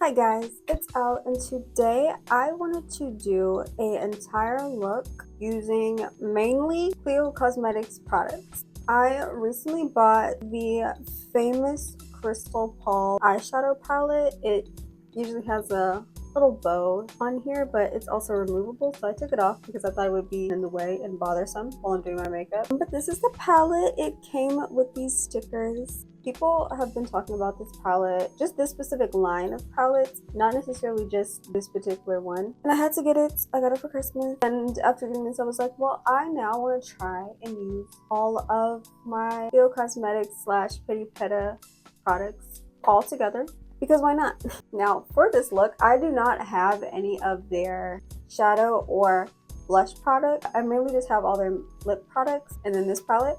Hi guys, it's Elle, and today I wanted to do an entire look using mainly Clio Cosmetics products. I recently bought the famous Crystal Paul eyeshadow palette. It usually has a little bow on here, but it's also removable, so I took it off because I thought it would be in the way and bothersome while I'm doing my makeup. But this is the palette. It came with these stickers. People have been talking about this palette, just this specific line of palettes, not necessarily just this particular one. And I had to get it. I got it for Christmas. And after getting this, I was like, well, I now want to try and use all of my Clio Cosmetics / Pretty Peta products all together. Because why not? Now, for this look, I do not have any of their shadow or blush product. I mainly just have all their lip products and then this palette.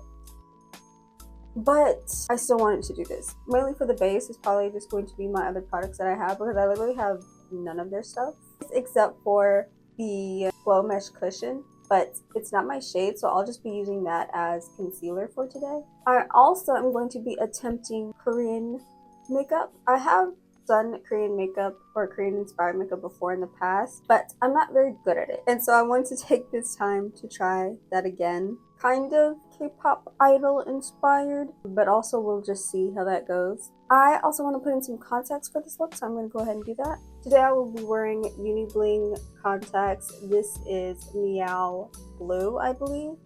But I still wanted to do this. Mainly for the base, is probably just going to be my other products that I have because I literally have none of their stuff except for the Glow Mesh Cushion. But it's not my shade, so I'll just be using that as concealer for today. I also am going to be attempting Korean makeup. I have done Korean makeup or Korean inspired makeup before in the past, but I'm not very good at it. And so I wanted to take this time to try that again. Kind of K-pop idol inspired, but also we'll just see how that goes. I also want to put in some contacts for this look, so I'm going to go ahead and do that. Today I will be wearing Uni Bling contacts. This is Meow Blue, I believe.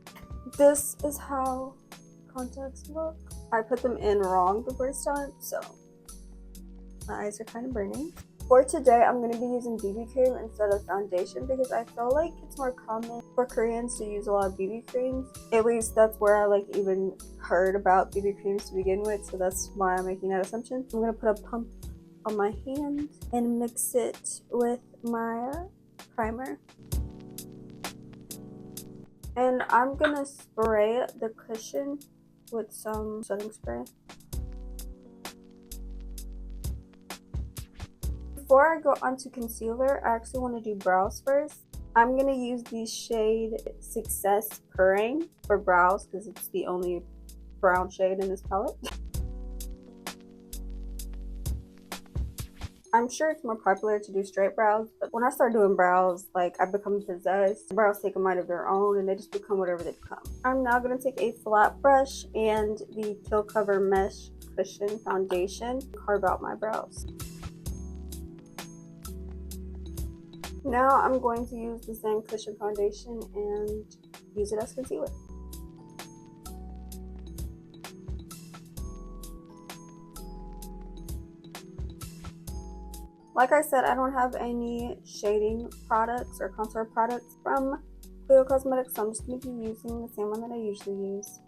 This is how contacts look. I put them in wrong the first time, so my eyes are kind of burning. For today, I'm going to be using BB cream instead of foundation because I feel like it's more common for Koreans to use a lot of BB creams. At least that's where I even heard about BB creams to begin with, so that's why I'm making that assumption. I'm going to put a pump on my hand and mix it with my primer. And I'm going to spray the cushion with some setting spray. Before I go on to concealer, I actually want to do brows first. I'm going to use the shade Success Purring for brows because it's the only brown shade in this palette. I'm sure it's more popular to do straight brows, but when I start doing brows, I become possessed. The brows take a mind of their own and they just become whatever they become. I'm now going to take a flat brush and the Kill Cover Mesh Cushion Foundation and carve out my brows. Now I'm going to use the same cushion foundation and use it as concealer. Like I said, I don't have any shading products or contour products from Clio Cosmetics, so I'm just going to be using the same one that I usually use.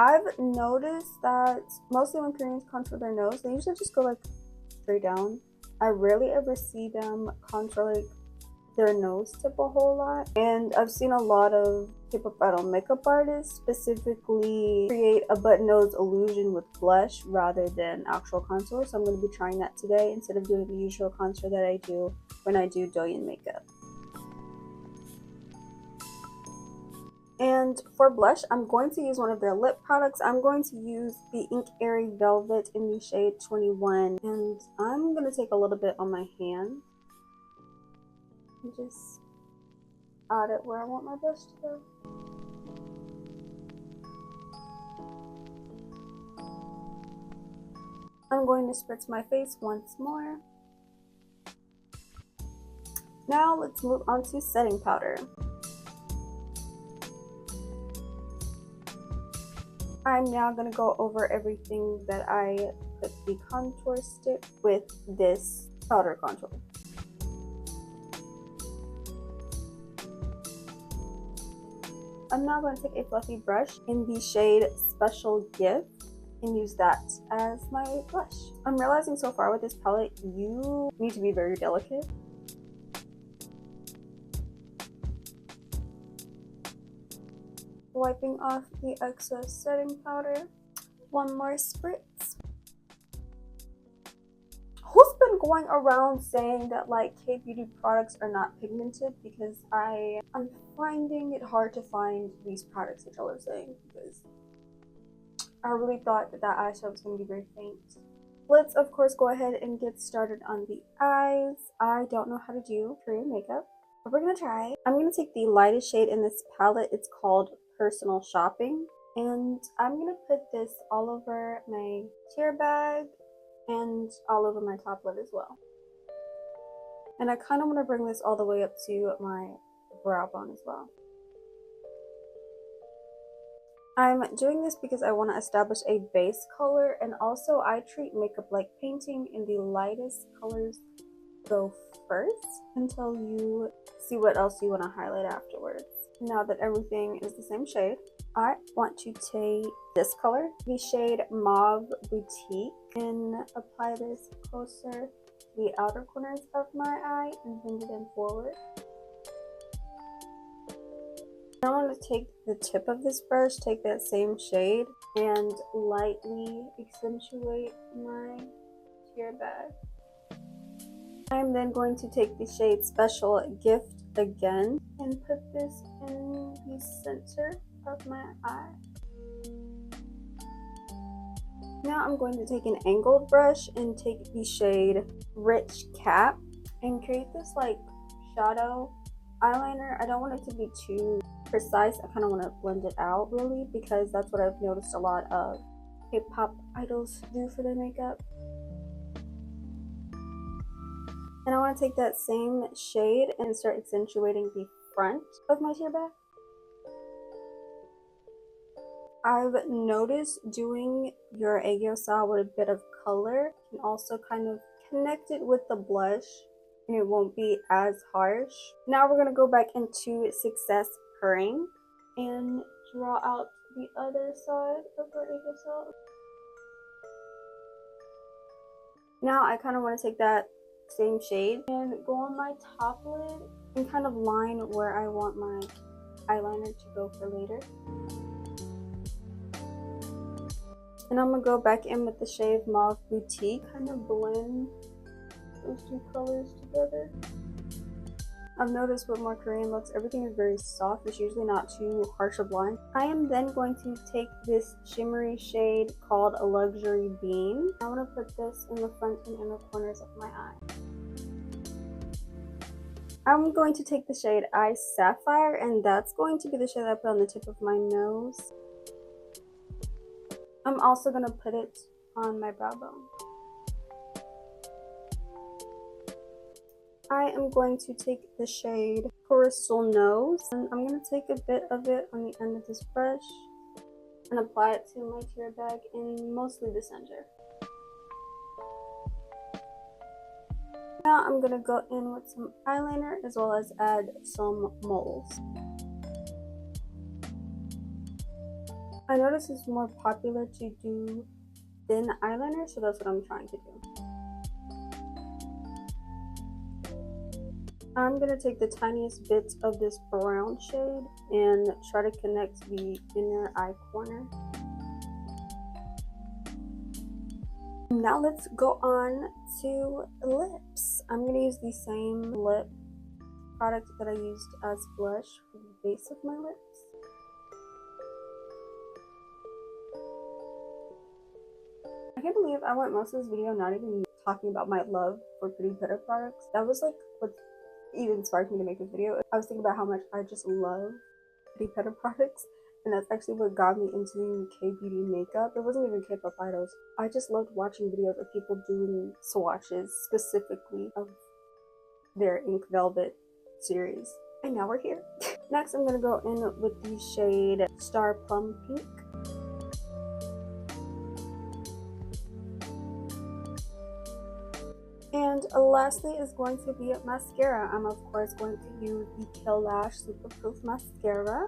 I've noticed that mostly when Koreans contour their nose, they usually just go straight down. I rarely ever see them contour their nose tip a whole lot. And I've seen a lot of K-pop idol makeup artists specifically create a button nose illusion with blush rather than actual contour. So I'm going to be trying that today instead of doing the usual contour that I do when I do Doyeon makeup. And for blush, I'm going to use one of their lip products. I'm going to use the Ink Airy Velvet in the shade 21. And I'm going to take a little bit on my hand and just add it where I want my blush to go. I'm going to spritz my face once more. Now let's move on to setting powder. I'm now going to go over everything that I put the contour stick with this powder contour. I'm now going to take a fluffy brush in the shade Special Gift and use that as my blush. I'm realizing so far with this palette, you need to be very delicate. Wiping off the excess setting powder. One more spritz. Who's been going around saying that K-beauty products are not pigmented? Because I'm finding it hard to find these products that y'all are saying, because I really thought that that eyeshadow was going to be very faint. Let's of course go ahead and get started on the eyes. I don't know how to do Korean makeup, but we're going to try. I'm going to take the lightest shade in this palette. It's called Personal Shopping. And I'm going to put this all over my tear bag and all over my top lid as well. And I kind of want to bring this all the way up to my brow bone as well. I'm doing this because I want to establish a base color, and also I treat makeup like painting, and the lightest colors go first until you see what else you want to highlight afterwards. Now that everything is the same shade, I want to take this color, the shade Mauve Boutique, and apply this closer to the outer corners of my eye and bring it in forward. Now I want to take the tip of this brush, take that same shade, and lightly accentuate my tear bag. I'm then going to take the shade Special Gift again and put this in the center of my eye. Now I'm going to take an angled brush and take the shade Rich Cap and create this like shadow eyeliner. I don't want it to be too precise. I kind of want to blend it out really, because that's what I've noticed a lot of K-pop idols do for their makeup. And I want to take that same shade and start accentuating the front of my tear bag. I've noticed doing your aegyo style with a bit of color can also kind of connect it with the blush, and it won't be as harsh. Now we're going to go back into Success Purring and draw out the other side of our aegyo style. Now I kind of want to take that same shade and go on my top lid and kind of line where I want my eyeliner to go for later. And I'm going to go back in with the shade Mauve Boutique, kind of blend those two colors together. I've noticed with more Korean looks, everything is very soft. It's usually not too harsh of line. I am then going to take this shimmery shade called a Luxury Beam. I want to put this in the front and inner corners of my eye. I'm going to take the shade Ice Sapphire, and that's going to be the shade I put on the tip of my nose. I'm also going to put it on my brow bone. I am going to take the shade Coastal Nose, and I'm going to take a bit of it on the end of this brush and apply it to my tear bag in mostly the center. Now I'm going to go in with some eyeliner as well as add some moles. I notice it's more popular to do thin eyeliner, so that's what I'm trying to do. I'm going to take the tiniest bits of this brown shade and try to connect the inner eye corner. Now let's go on to lips. I'm going to use the same lip product that I used as blush for the base of my lips. I can't believe I went most of this video not even talking about my love for Pretty Better products. That was like what even sparked me to make this video. I was thinking about how much I just love Pretty Better products, and that's actually what got me into K-beauty makeup. It wasn't even K-pop idols. I just loved watching videos of people doing swatches specifically of their Ink Velvet series. And now we're here. Next, I'm going to go in with the shade Star Plum Pink. And lastly is going to be mascara. I'm of course going to use the Kill Lash Superproof Mascara.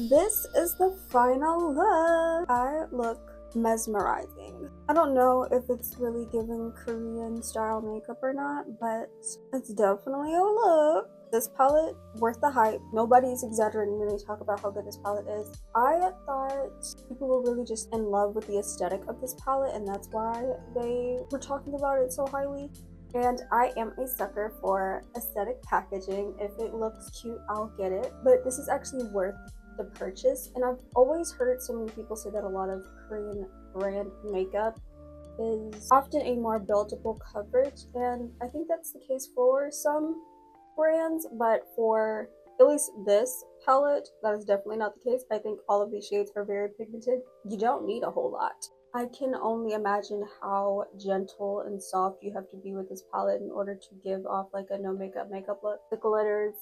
This is the final look. I look mesmerizing. I don't know if it's really giving Korean style makeup or not, but it's definitely a look. This palette, worth the hype. Nobody's exaggerating when they talk about how good this palette is. I thought people were really just in love with the aesthetic of this palette, and that's why they were talking about it so highly. And I am a sucker for aesthetic packaging. If it looks cute, I'll get it. But this is actually worth the purchase. And I've always heard so many people say that a lot of Korean brand makeup is often a more buildable coverage, and I think that's the case for some brands, but for at least this palette, that is definitely not the case. I think all of these shades are very pigmented. You don't need a whole lot. I can only imagine how gentle and soft you have to be with this palette in order to give off like a no makeup look. The glitters,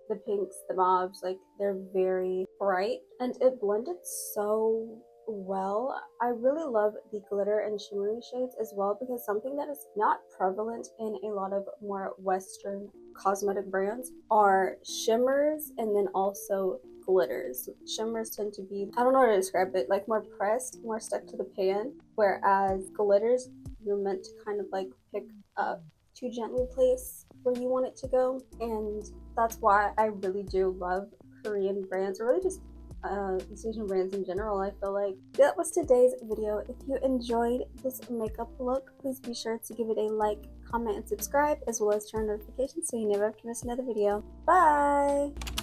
the pinks, the mauves, like they're very bright and it blended so well. I really love the glitter and shimmery shades as well, because something that is not prevalent in a lot of more Western cosmetic brands are shimmers and then also glitters. Shimmers tend to be, I don't know how to describe it, like more pressed, more stuck to the pan, whereas glitters, you're meant to kind of like pick up to gently place where you want it to go. And that's why I really do love Korean brands, or really just East Asian brands in general. I feel like that was today's video. If you enjoyed this makeup look, please be sure to give it a like, comment, and subscribe, as well as turn on notifications so you never have to miss another video. Bye!